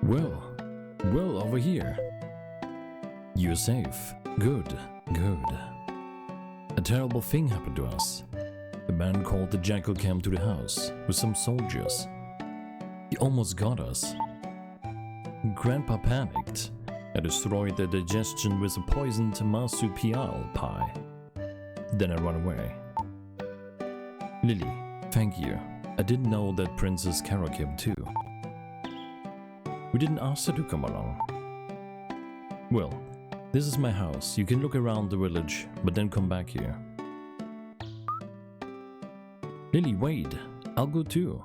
Well, over here. You're safe. Good. A terrible thing happened to us. A man called the Jackal came to the house with some soldiers. He almost got us. Grandpa panicked and destroyed the digestion with a poisoned marsupial pie. Then I ran away. Lily, thank you. I didn't know that Princess Cara came too. We didn't ask her to come along. Well, this is my house. You can look around the village, but then come back here. Lily, wait. I'll go too.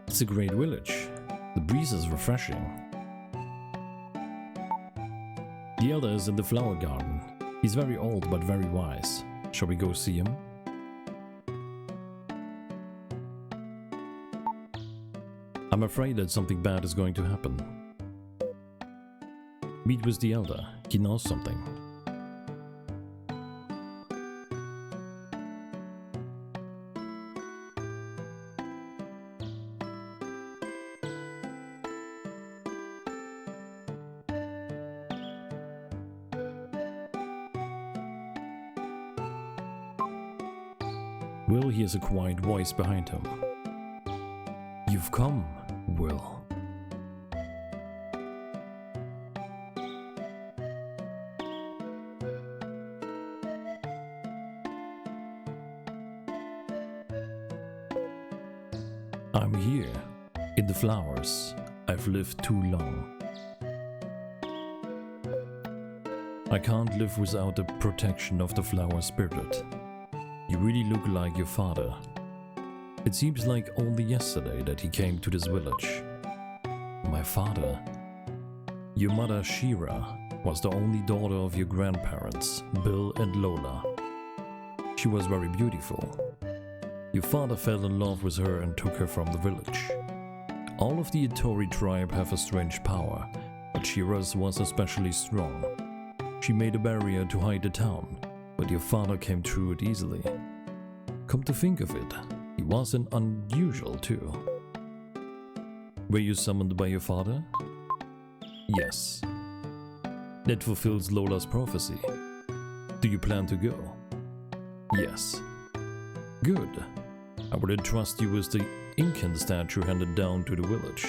It's a great village. The breeze is refreshing. The elder is in the flower garden. He's very old but very wise. Shall we go see him? I'm afraid that something bad is going to happen. Meet with the elder. He knows something. Will hears a quiet voice behind him. You've come, Will. I'm here, in the flowers. I've lived too long. I can't live without the protection of the flower spirit. You really look like your father. It seems like only yesterday that he came to this village. My father. Your mother Shira was the only daughter of your grandparents, Bill and Lola. She was very beautiful. Your father fell in love with her and took her from the village. All of the Itory tribe have a strange power, but Shira's was especially strong. She made a barrier to hide the town, but your father came through it easily. Come to think of it, he wasn't unusual too. Were you summoned by your father? Yes. That fulfills Lola's prophecy. Do you plan to go? Yes. Good. I would entrust you with the Incan statue handed down to the village.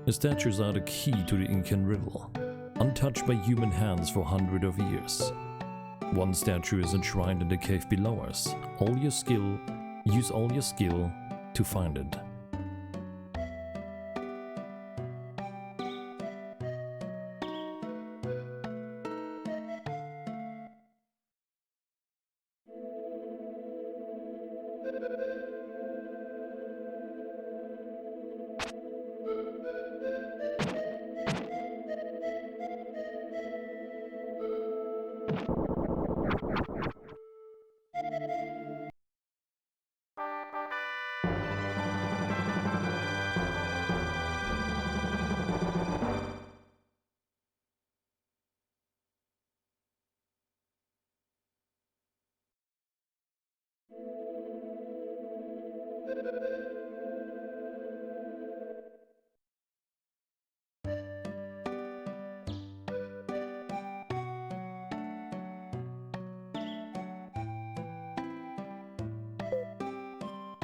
The statues are the key to the Incan riddle, untouched by human hands for hundreds of years. One statue is enshrined in the cave below us. Use all your skill to find it.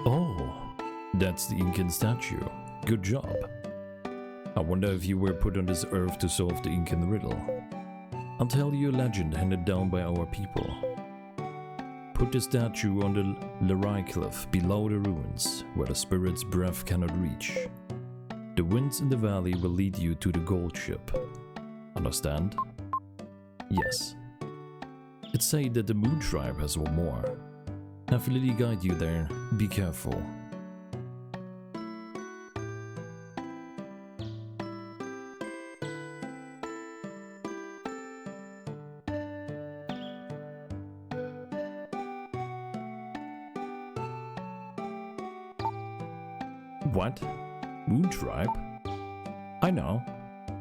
Oh, that's the Incan statue. Good job. I wonder if you were put on this earth to solve the Incan riddle. I'll tell you a legend handed down by our people. Put the statue on the Lerai cliff below the ruins, where the spirit's breath cannot reach. The winds in the valley will lead you to the gold ship. Understand? Yes. It's said that the Moon Tribe has one more. Have Lily guide you there. Be careful. What? Moon Tribe? I know.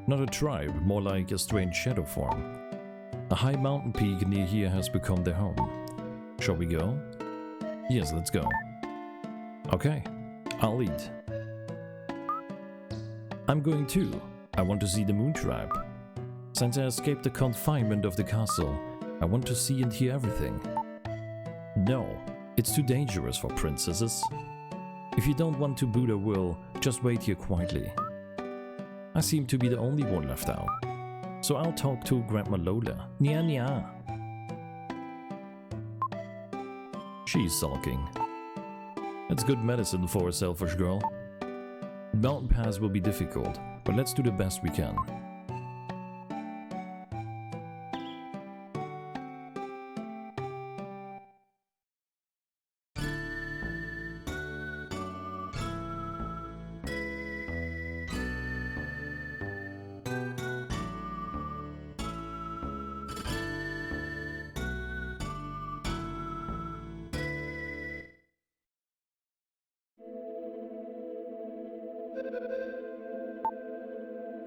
Not a tribe, more like a strange shadow form. A high mountain peak near here has become their home. Shall we go? Yes, let's go. Okay, I'll lead. I'm going too. I want to see the Moon Tribe. Since I escaped the confinement of the castle, I want to see and hear everything. No, it's too dangerous for princesses. If you don't want to boot a will, just wait here quietly. I seem to be the only one left out, so I'll talk to Grandma Lola. Nya nya. She's sulking. It's good medicine for a selfish girl. Mountain pass will be difficult, but let's do the best we can.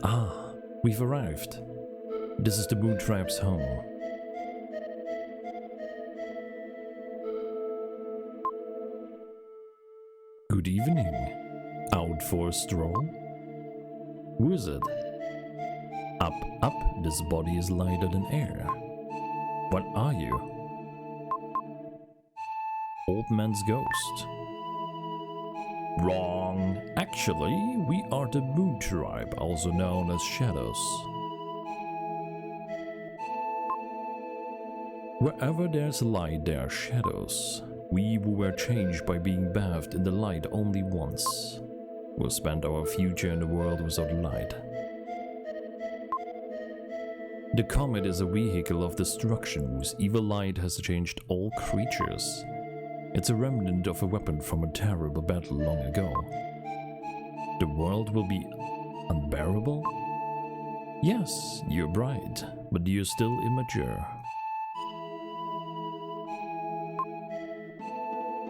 Ah, we've arrived. This is the Moon Tribe's home. Good evening. Out for a stroll? Who is it? Up, up, this body is lighter than air. What are you? Old man's ghost. Wrong. Actually, we are the Moon Tribe, also known as Shadows. Wherever there's light, there are shadows. We who were changed by being bathed in the light only once will spend our future in a world without light. The comet is a vehicle of destruction whose evil light has changed all creatures. It's a remnant of a weapon from a terrible battle long ago. The world will be unbearable? Yes, you're bright, but you're still immature.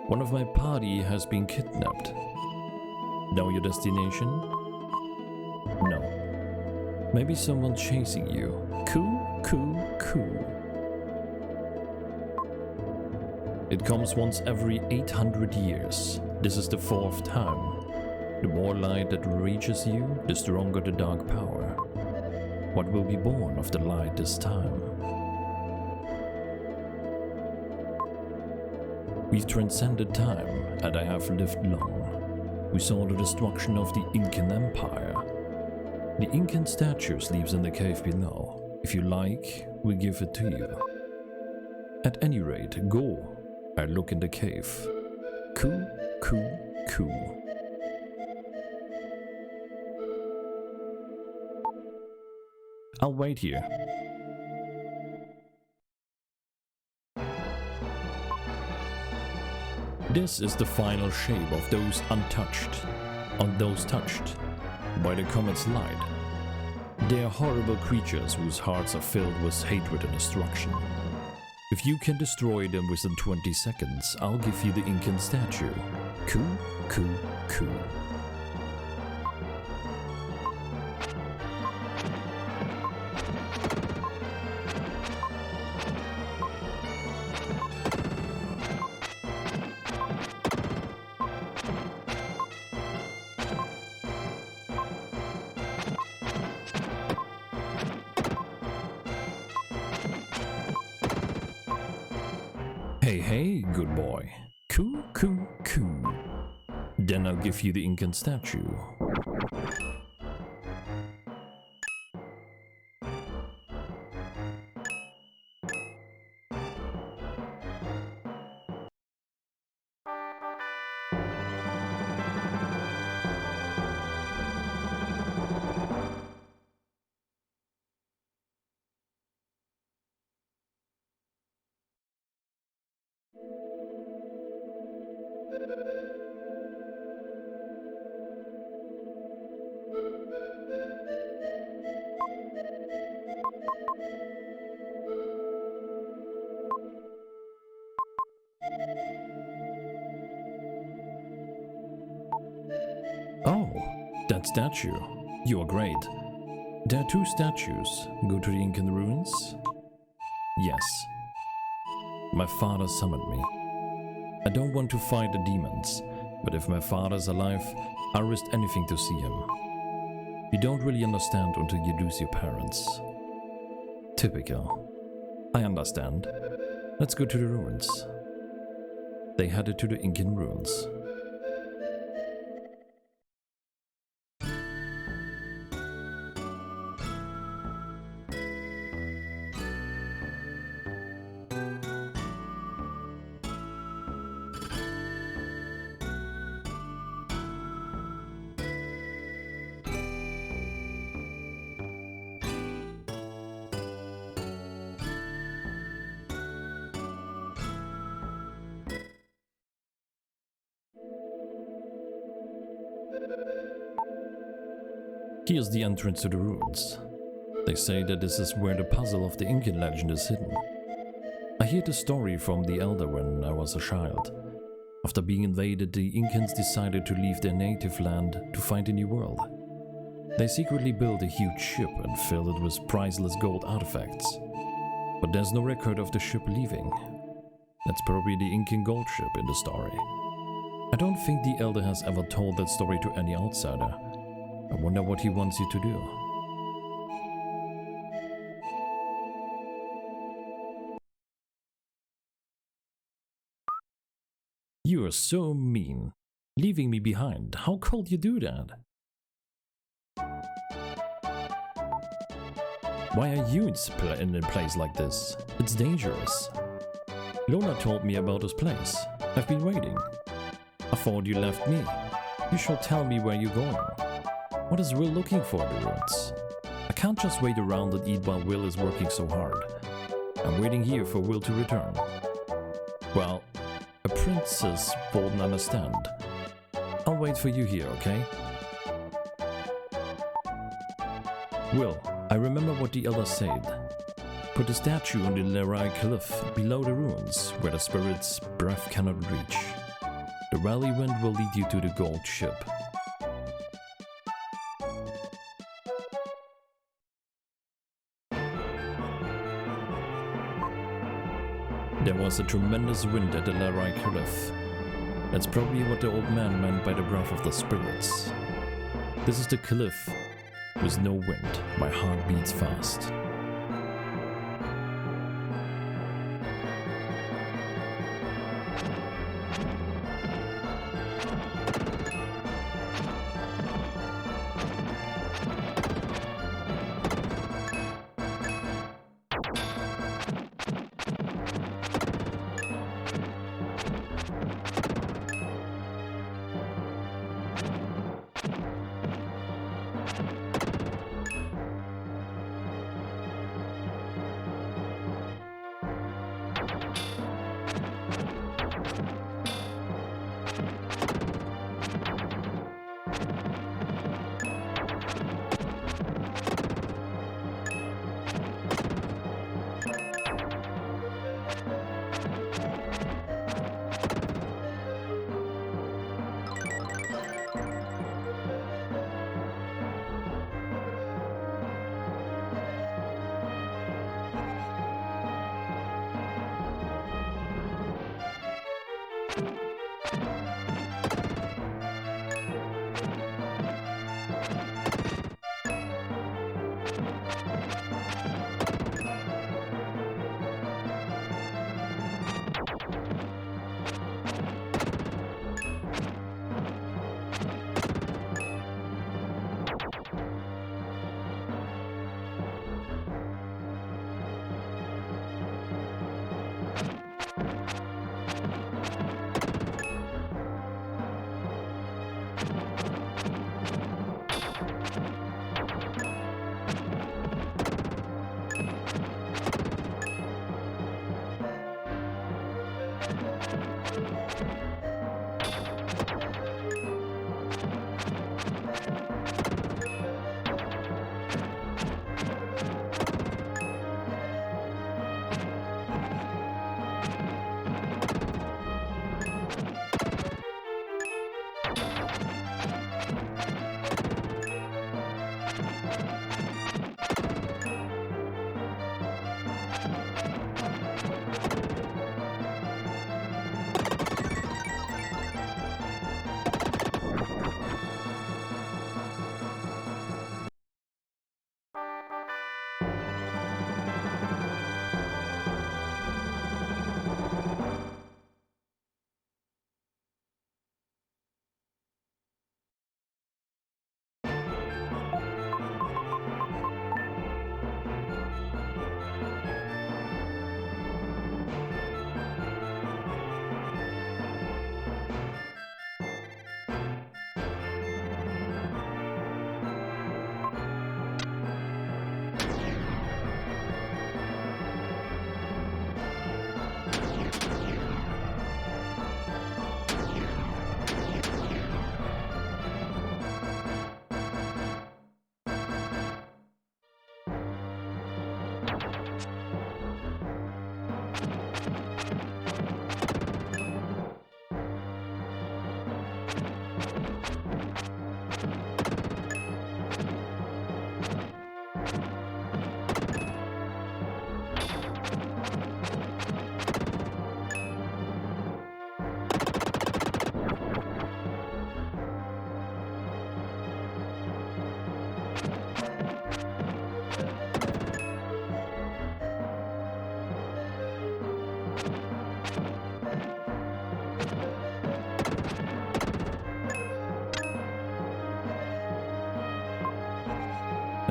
One of my party has been kidnapped. Know your destination? No. Maybe someone's chasing you. Coo. It comes once every 800 years. This is the 4th time. The more light that reaches you, the stronger the dark power. What will be born of the light this time? We've transcended time, and I have lived long. We saw the destruction of the Incan Empire. The Incan statue sleeps in the cave below. If you like, we'll give it to you. At any rate, go. I look in the cave. Coo. I'll wait here. This is the final shape of those touched by the comet's light. They are horrible creatures whose hearts are filled with hatred and destruction. If you can destroy them within 20 seconds, I'll give you the Incan statue. Coo. Hey, hey, good boy. Coo, coo, coo. Then I'll give you the Incan statue. Oh, that statue. You are great. There are 2 statues. Go to the Incan Ruins? Yes. My father summoned me. I don't want to fight the demons, but if my father's alive, I'll risk anything to see him. You don't really understand until you lose your parents. Typical. I understand. Let's go to the ruins. They headed to the Incan Ruins. Here's the entrance to the ruins. They say that this is where the puzzle of the Incan legend is hidden. I heard the story from the elder when I was a child. After being invaded, the Incans decided to leave their native land to find a new world. They secretly built a huge ship and filled it with priceless gold artifacts. But there's no record of the ship leaving. That's probably the Incan gold ship in the story. I don't think the elder has ever told that story to any outsider. I wonder what he wants you to do. You are so mean. Leaving me behind. How could you do that? Why are you in a place like this? It's dangerous. Lola told me about this place. I've been waiting. I thought you left me. You should tell me where you're going. What is Will looking for in the ruins? I can't just wait around and eat while Will is working so hard. I'm waiting here for Will to return. Well, a princess wouldn't understand. I'll wait for you here, okay? Will, I remember what the elder said. Put a statue on the Lerai cliff below the ruins, where the spirit's breath cannot reach. The valley wind will lead you to the gold ship. There was a tremendous wind at the Lerai cliff. That's probably what the old man meant by the breath of the spirits. This is the cliff. With no wind, my heart beats fast.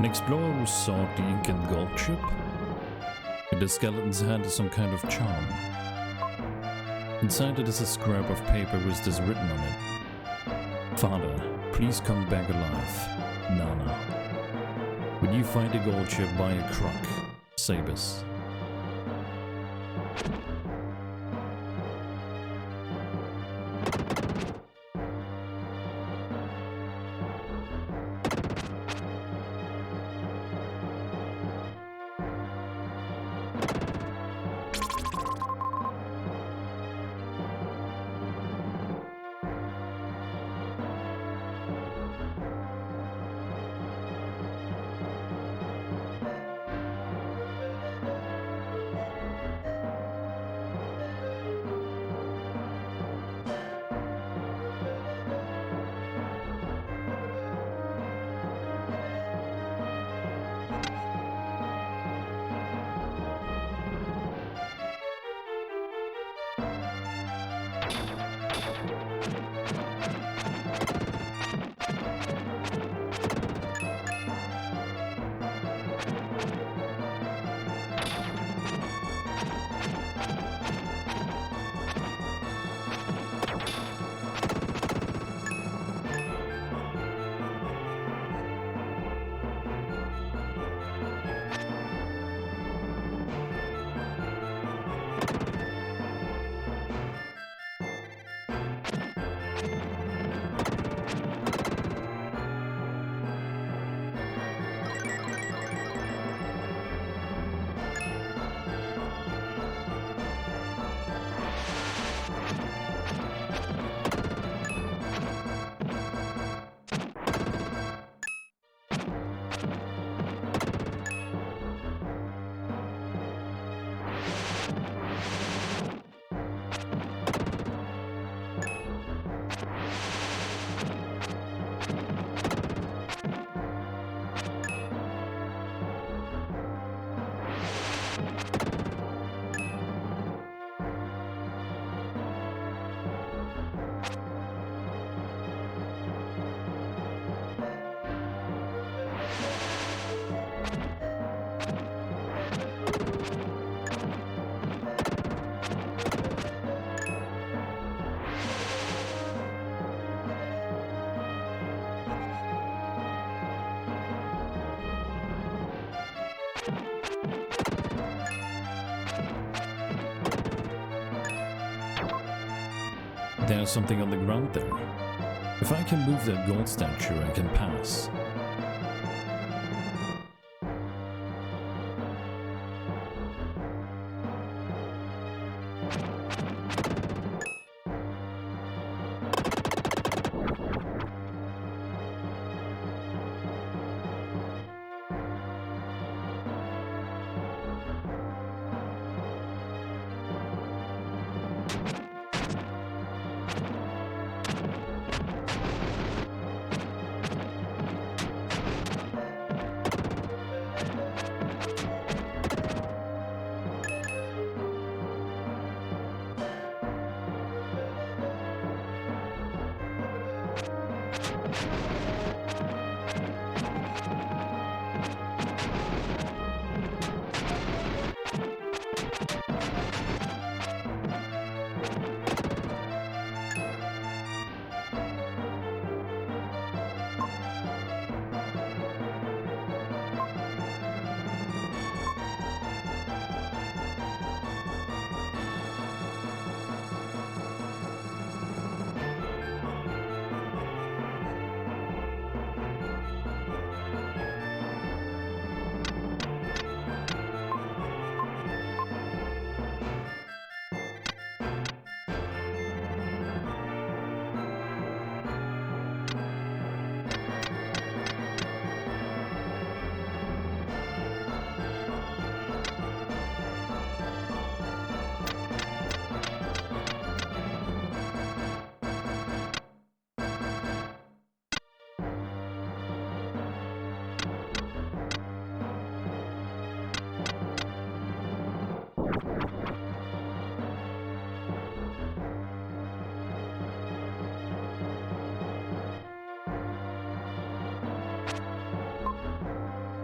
An explorer who sought the Incan gold ship? In the skeleton's hand is some kind of charm. Inside it is a scrap of paper with this written on it. Father, please come back alive. Nana. When you find the gold ship, buy a crock. Sabus. There's something on the ground there. If I can move that gold statue, I can pass.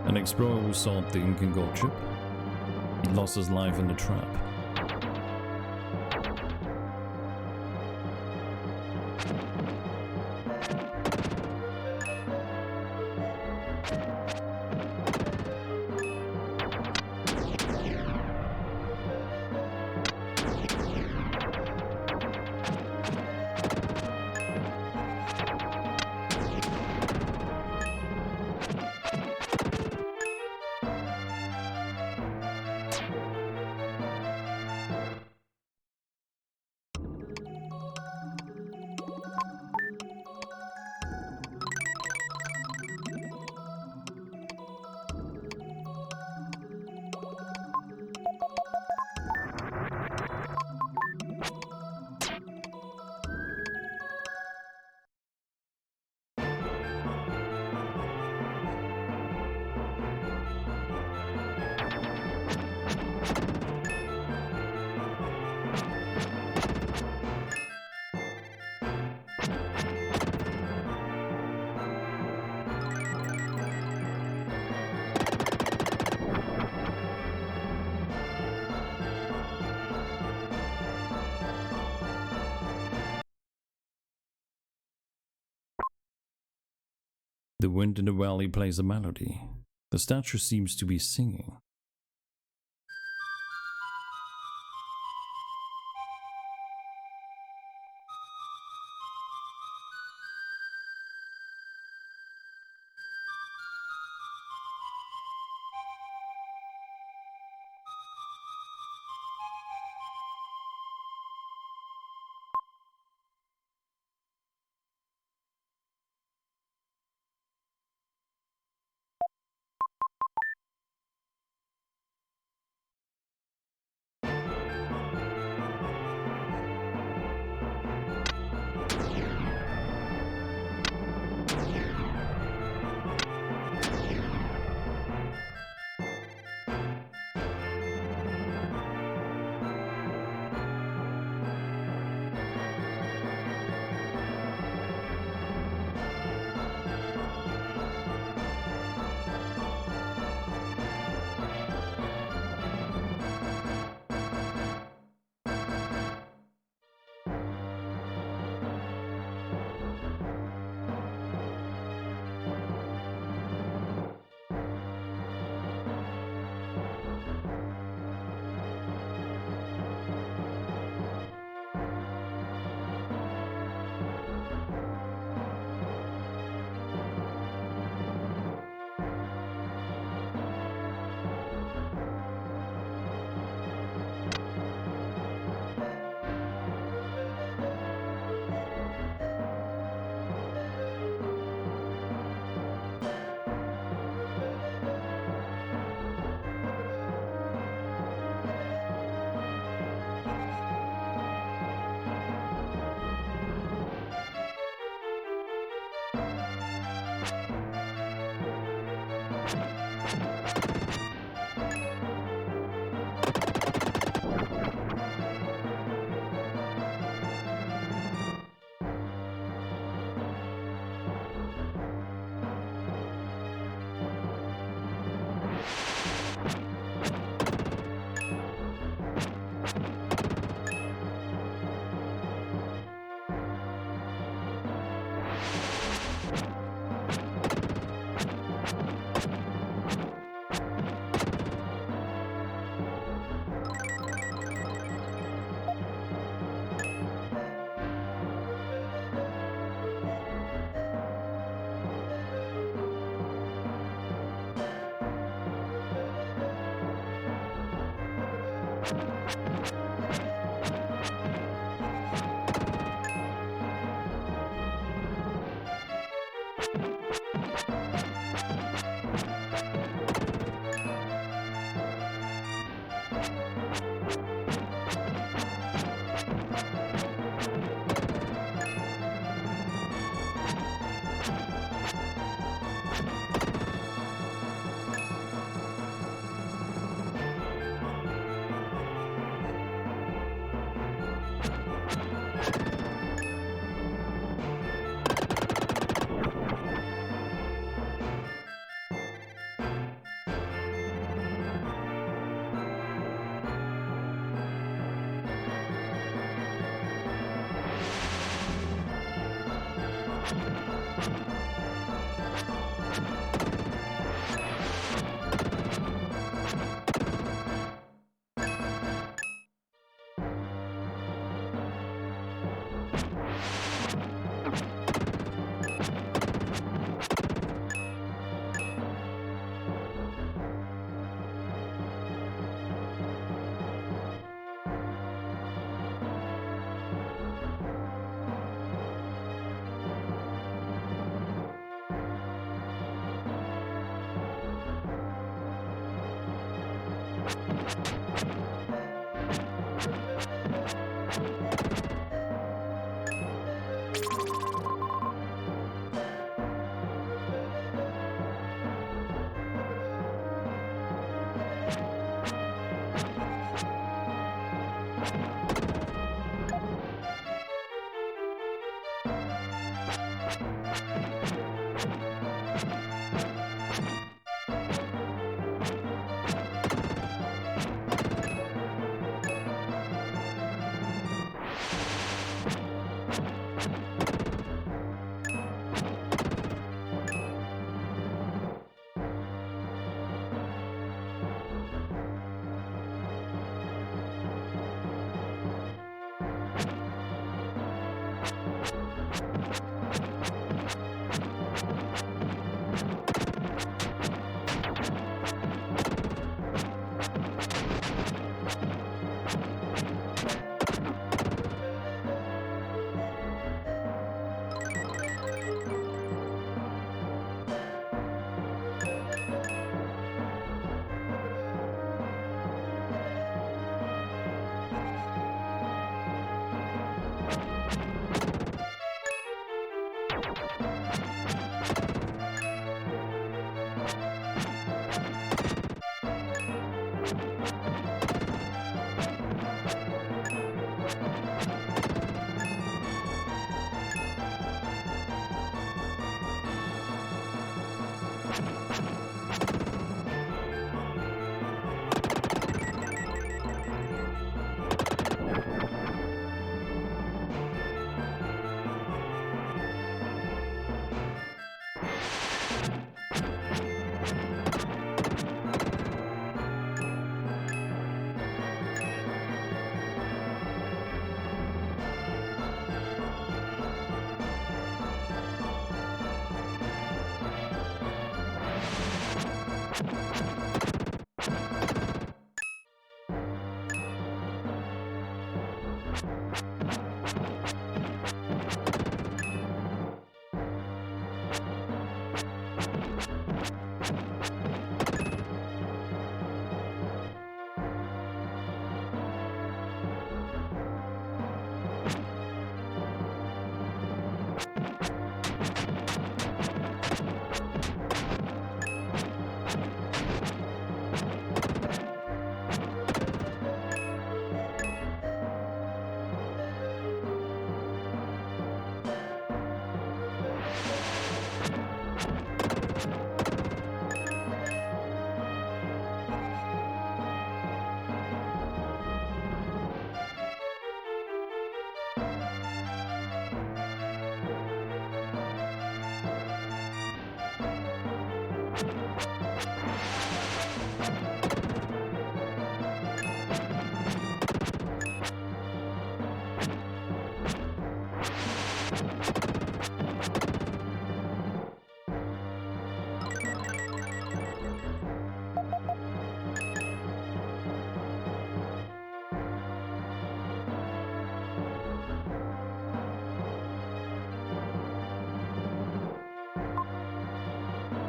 An explorer who sought the Incan gold ship. He lost his life in the trap. The wind in the valley plays a melody. The statue seems to be singing.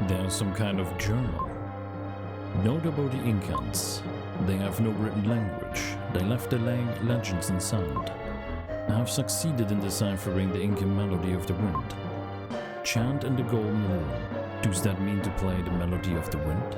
There's some kind of journal. Note about the Incans. They have no written language. They left their legends in sound. I have succeeded in deciphering the Incan melody of the wind. Chant in the golden moon. Does that mean to play the melody of the wind?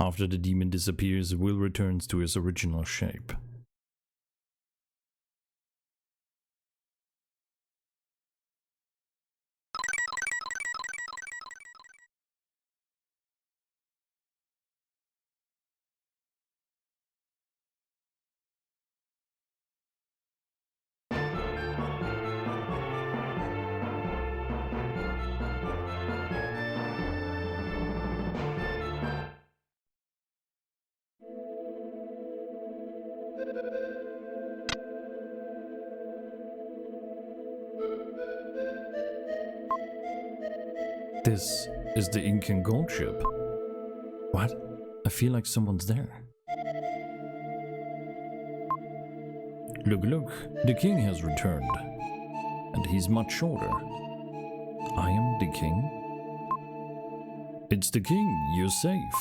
After the demon disappears, Will returns to his original shape. This is the Incan gold ship. What? I feel like someone's there. Look, look, the king has returned. And he's much shorter. I am the king? It's the king, you're safe.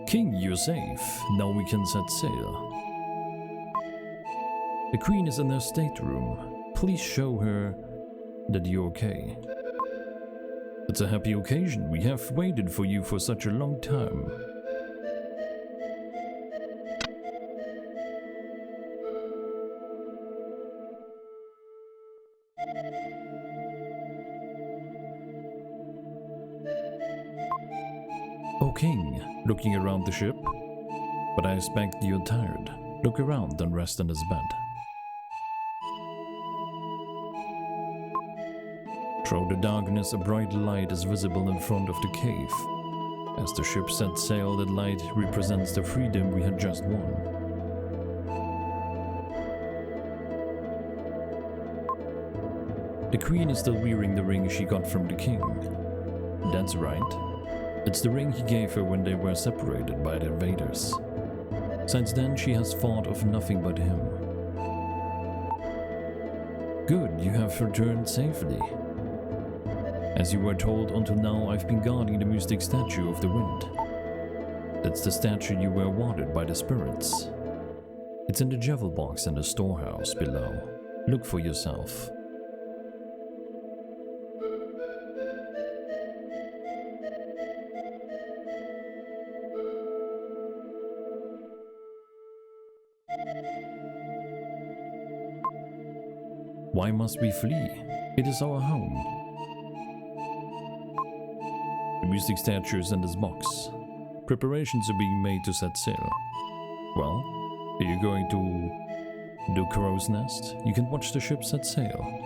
King, you're safe. Now we can set sail. The queen is in her stateroom. Please show her that you're okay. It's a happy occasion. We have waited for you for such a long time. Oh, king, looking around the ship? But I expect you're tired. Look around and rest in this bed. Through the darkness, a bright light is visible in front of the cave. As the ship sets sail, that light represents the freedom we had just won. The queen is still wearing the ring she got from the king. That's right. It's the ring he gave her when they were separated by the invaders. Since then, she has thought of nothing but him. Good, you have returned safely. As you were told, until now I've been guarding the mystic statue of the wind. That's the statue you were awarded by the spirits. It's in the jewel box in the storehouse below. Look for yourself. Why must we flee? It is our home. The mystic statue is in this box. Preparations are being made to set sail. Well, are you going to do crow's nest? You can watch the ship set sail.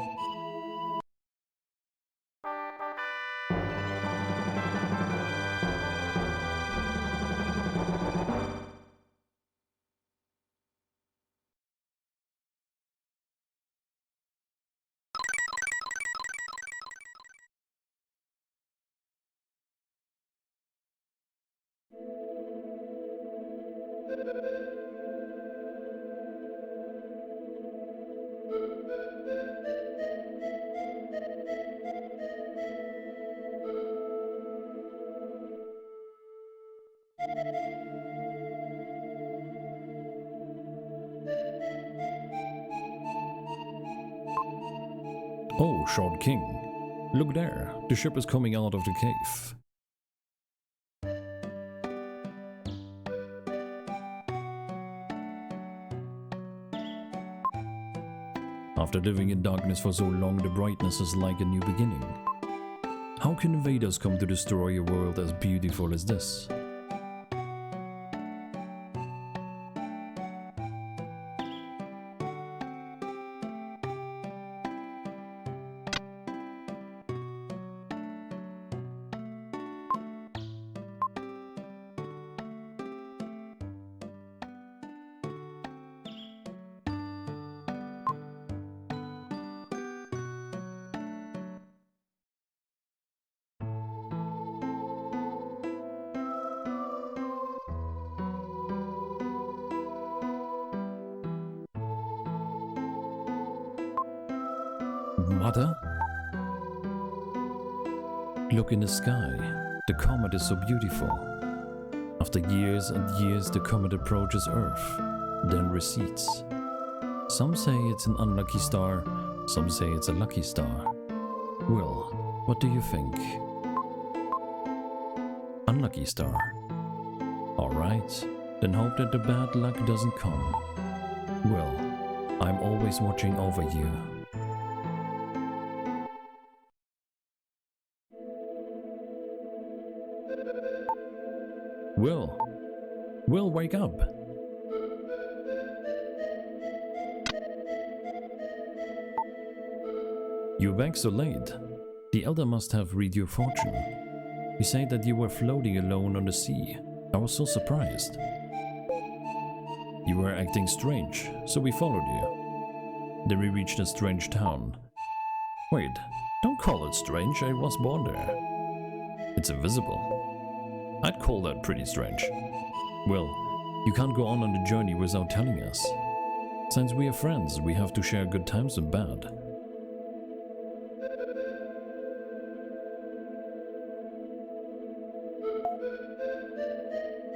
Oh, Short King. Look there, the ship is coming out of the cave. After living in darkness for so long, the brightness is like a new beginning. How can invaders come to destroy a world as beautiful as this? Mother? Look in the sky. The comet is so beautiful. After years and years, the comet approaches Earth, then recedes. Some say it's an unlucky star, some say it's a lucky star. Well, What do you think? Unlucky star. Alright, then hope that the bad luck doesn't come. Well, I'm always watching over you. Will, wake up! You're back so late. The elder must have read your fortune. He said that you were floating alone on the sea. I was so surprised. You were acting strange, so we followed you. Then we reached a strange town. Wait, don't call it strange, I was born there. It's invisible. I'd call that pretty strange. Well, you can't go on the journey without telling us. Since we are friends, we have to share good times and bad.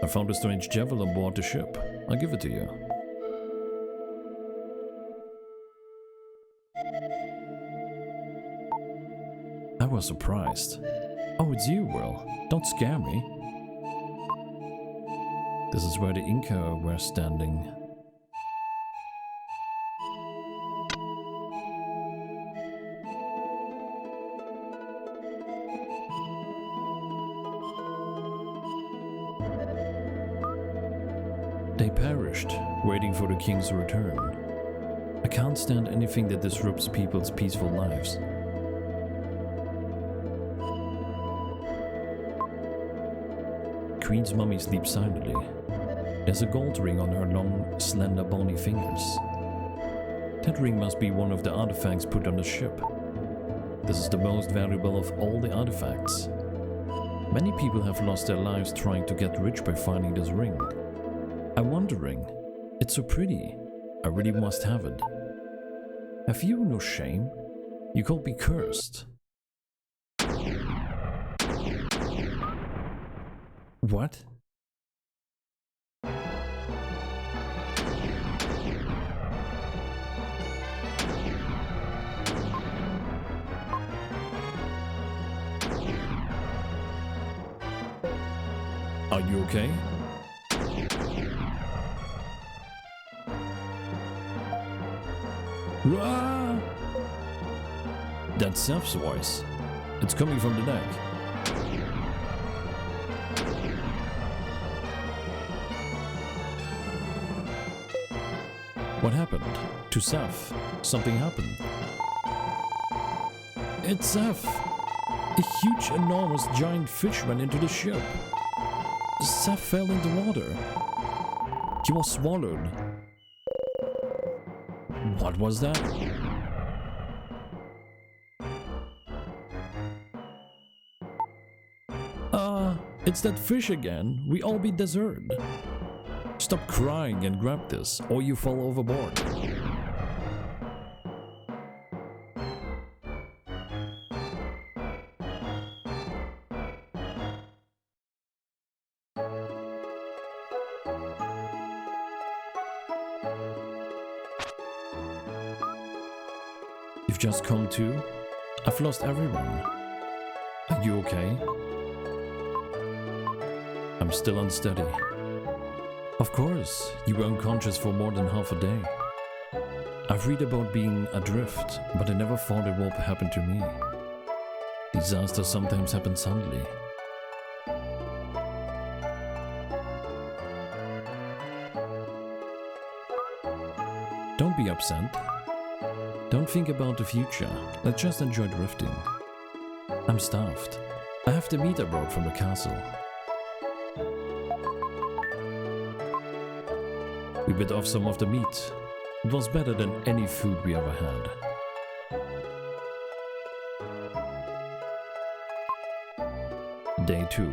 I found a strange javelin on board the ship. I'll give it to you. I was surprised. Oh, it's you, Will. Don't scare me. This is where the Inca were standing. They perished, waiting for the king's return. I can't stand anything that disrupts people's peaceful lives. Queen's mummy sleeps silently. There's a gold ring on her long, slender, bony fingers. That ring must be one of the artifacts put on the ship. This is the most valuable of all the artifacts. Many people have lost their lives trying to get rich by finding this ring. I'm wondering, it's so pretty. I really must have it. Have you no shame? You can't be cursed. What? Are you okay? Rah! That's Seph's voice. It's coming from the deck. What happened? To Seph? Something happened. It's Seph! A huge, enormous, giant fish ran into the ship. Seph fell in the water. He was swallowed. What was that? It's that fish again. We all be deserted. Stop crying and grab this, or you fall overboard. You've just come to? I've lost everyone. Are you okay? I'm still unsteady. Of course, you were unconscious for more than half a day. I've read about being adrift, but I never thought it would happen to me. Disasters sometimes happen suddenly. Don't be upset. Don't think about the future. Let's just enjoy drifting. I'm starved. I have the meat I brought from the castle. We bit off some of the meat. It was better than any food we ever had. Day 2.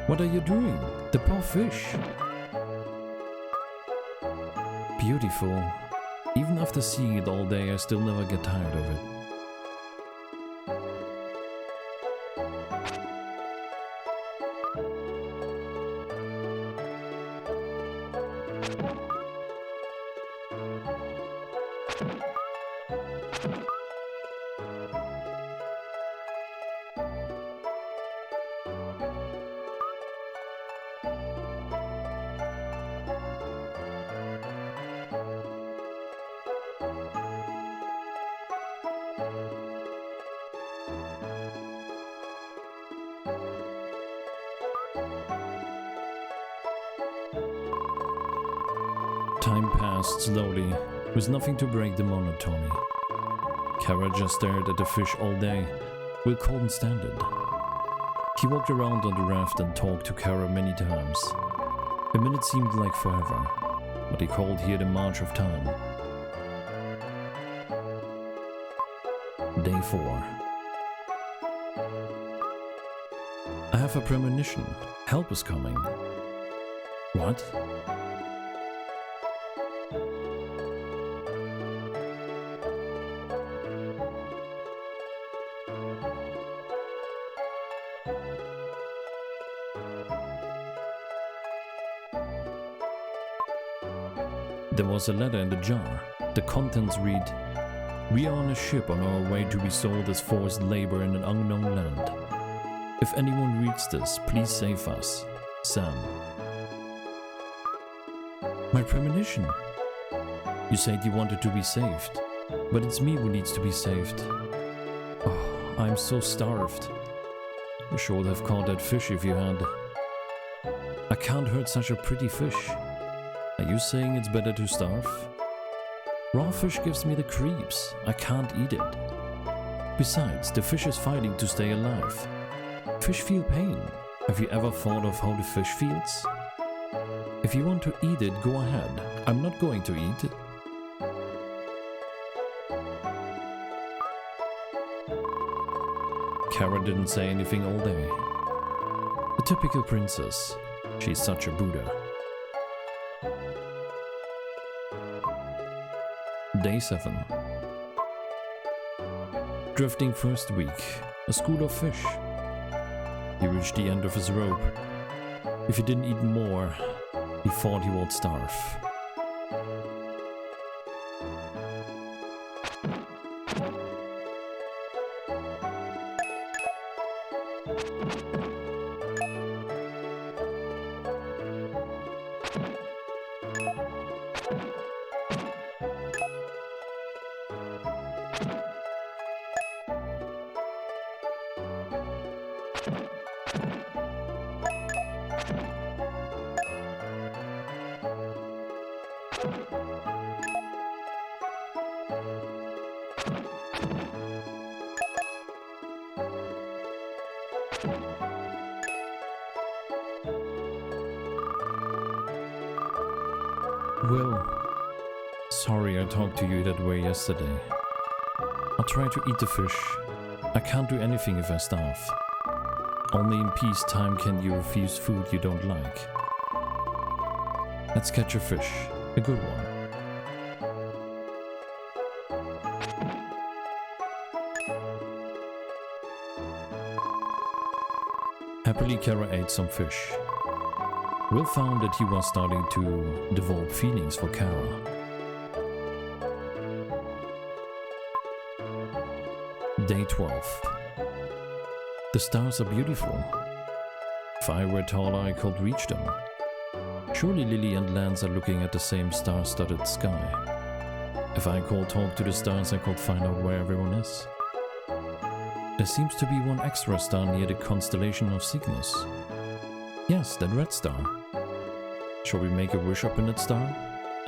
What are you doing? The poor fish. Beautiful. Even after seeing it all day, I still never get tired of it. Time passed slowly, with nothing to break the monotony. Kara just stared at the fish all day. Will Colton stand it? He walked around on the raft and talked to Kara many times. A minute seemed like forever, but he called here the march of time. Day 4. I have a premonition. Help is coming. What? There was a letter in the jar. The contents read, "We are on a ship on our way to be sold as forced labor in an unknown land. If anyone reads this, please save us. Sam." My premonition. You said you wanted to be saved, but it's me who needs to be saved. Oh, I'm so starved. You should have caught that fish if you had. I can't hurt such a pretty fish. Are you saying it's better to starve? Raw fish gives me the creeps. I can't eat it. Besides, the fish is fighting to stay alive. Fish feel pain. Have you ever thought of how the fish feels? If you want to eat it, go ahead. I'm not going to eat it. Kara didn't say anything all day. A typical princess. She's such a Buddha. Day 7. Drifting first week. A school of fish. He reached the end of his rope. If he didn't eat more, he thought he would starve. Will, sorry I talked to you that way yesterday. I'll try to eat the fish. I can't do anything if I starve. Only in peacetime can you refuse food you don't like. Let's catch a fish, a good one. Happily, Kara ate some fish. Will found that he was starting to develop feelings for Kara. Day 12. The stars are beautiful. If I were taller, I could reach them. Surely Lily and Lance are looking at the same star-studded sky. If I could talk to the stars, I could find out where everyone is. There seems to be one extra star near the constellation of Cygnus. Yes, that red star. Shall we make a wish up in that star?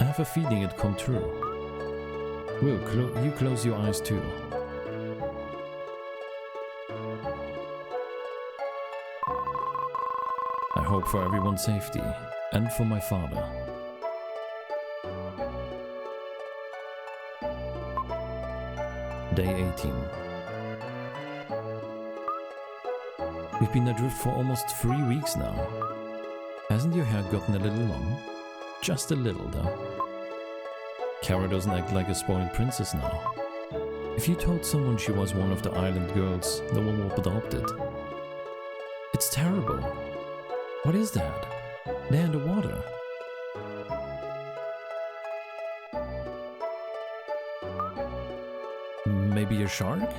I have a feeling it'd come true. Will, you close your eyes too. I hope for everyone's safety, and for my father. Day 18. We've been adrift for almost 3 weeks now. Hasn't your hair gotten a little long? Just a little, though. Kara doesn't act like a spoiled princess now. If you told someone she was one of the island girls, no one would adopt it. It's terrible. What is that? They're in the water. Maybe a shark?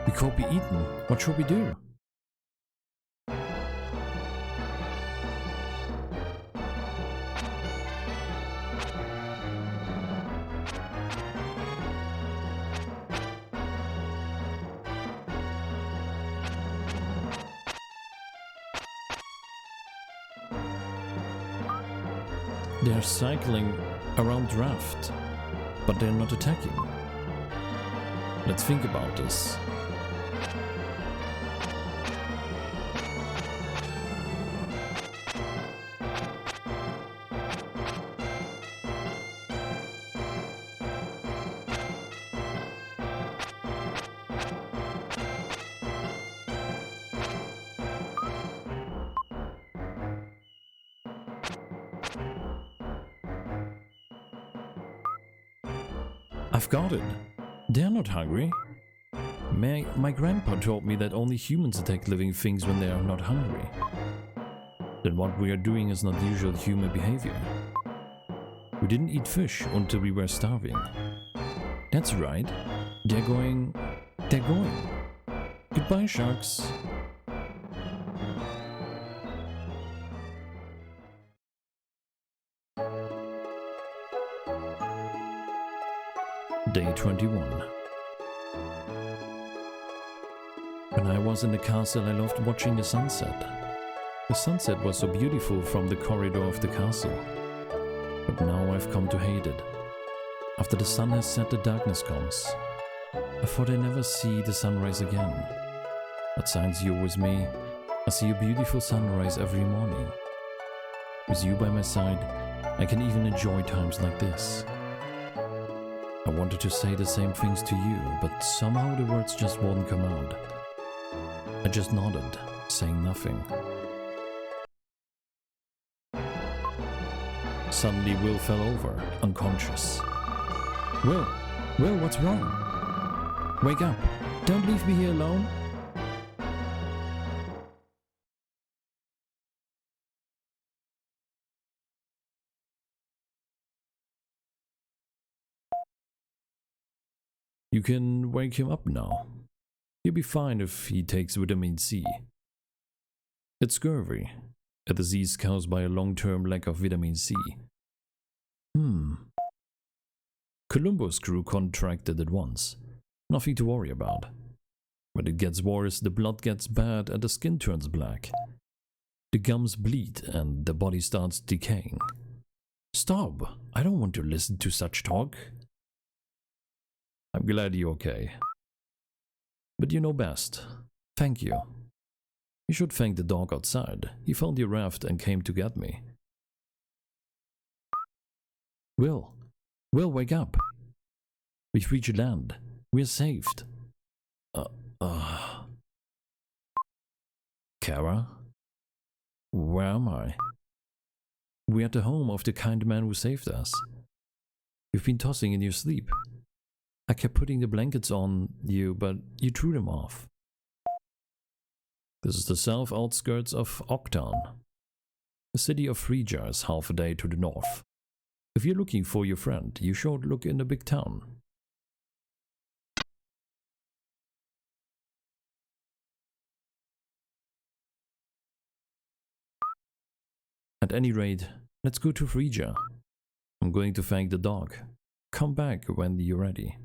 We could be eaten. What should we do? They're cycling around draft, but they're not attacking. Let's think about this. I've got it. They're not hungry. My grandpa told me that only humans attack living things when they are not hungry. Then what we are doing is not usual human behavior. We didn't eat fish until we were starving. That's right. They're going. Goodbye, sharks. Day 21. When I was in the castle, I loved watching the sunset. The sunset was so beautiful from the corridor of the castle. But now I've come to hate it. After the sun has set, the darkness comes. I thought I'd never see the sunrise again. But since you're with me, I see a beautiful sunrise every morning. With you by my side, I can even enjoy times like this. I wanted to say the same things to you, but somehow the words just wouldn't come out. I just nodded, saying nothing. Suddenly Will fell over, unconscious. Will, what's wrong? Wake up! Don't leave me here alone! You can wake him up now. He'll be fine if he takes vitamin C. It's scurvy, a disease caused by a long-term lack of vitamin C. Columbus crew contracted it once. Nothing to worry about. When it gets worse, the blood gets bad and the skin turns black. The gums bleed and the body starts decaying. Stop! I don't want to listen to such talk. I'm glad you're okay. But you know best. Thank you. You should thank the dog outside. He found your raft and came to get me. Will, wake up. We've reached land. We're saved. Kara? Where am I? We're at the home of the kind man who saved us. You've been tossing in your sleep. I kept putting the blankets on you, but you threw them off. This is the south outskirts of Octown. The city of Phrygia is half a day to the north. If you're looking for your friend, you should look in the big town. At any rate, let's go to Phrygia. I'm going to thank the dog. Come back when you're ready.